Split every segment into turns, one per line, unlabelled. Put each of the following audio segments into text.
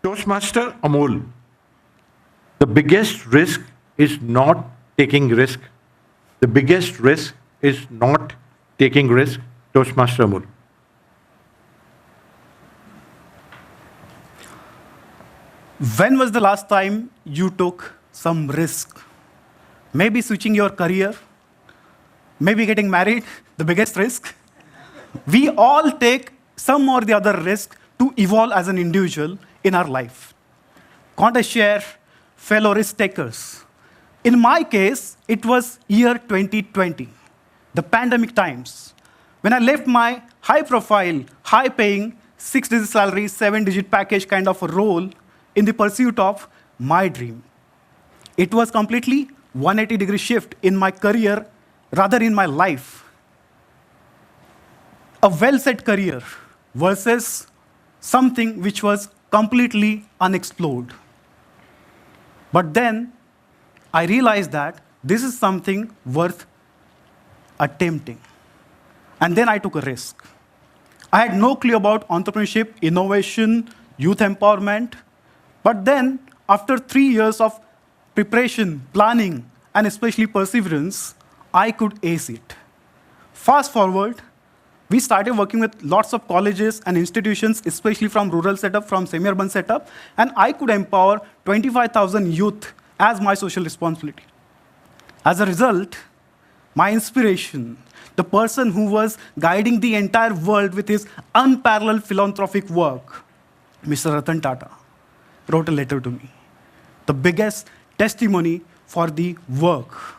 Toastmaster Amol, the biggest risk is not taking risk. The biggest risk is not taking risk. Toastmaster Amol.
When was the last time you took some risk? Maybe switching your career, maybe getting married, the biggest risk. We all take some or the other risk to evolve as an individual in our life. Can't I share fellow risk takers? In my case, it was year 2020, the pandemic times, when I left my high profile, high paying, 6-digit salary, 7-digit package kind of a role in the pursuit of my dream. It was completely 180-degree shift in my career, rather in my life. A well-set career versus something which was completely unexplored. But then I realized that this is something worth attempting. And then I took a risk. I had no clue about entrepreneurship, innovation, youth empowerment. But then, after 3 years of preparation, planning, and especially perseverance, I could ace it. Fast forward, we started working with lots of colleges and institutions, especially from rural setup, from semi-urban setup, and I could empower 25,000 youth as my social responsibility. As a result, my inspiration, the person who was guiding the entire world with his unparalleled philanthropic work, Mr. Ratan Tata, wrote a letter to me. The biggest testimony for the work.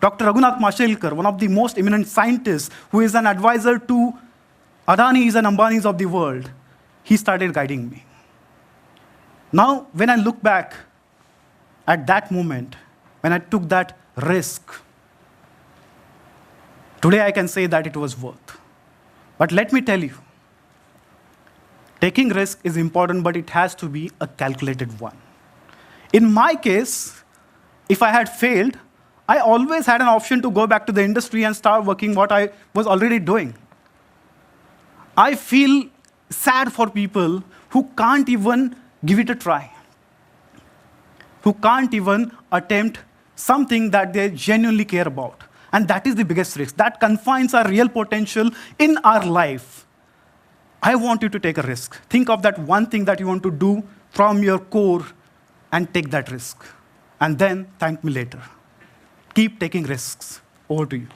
Dr. Raghunath Mashelkar, one of the most eminent scientists who is an advisor to Adanis and Ambanis of the world, he started guiding me. Now, when I look back at that moment, when I took that risk, today I can say that it was worth. But let me tell you, taking risk is important, but it has to be a calculated one. In my case, if I had failed, I always had an option to go back to the industry and start working what I was already doing. I feel sad for people who can't even give it a try, who can't even attempt something that they genuinely care about. And that is the biggest risk. That confines our real potential in our life. I want you to take a risk. Think of that one thing that you want to do from your core and take that risk. And then thank me later. Keep taking risks. Over to you.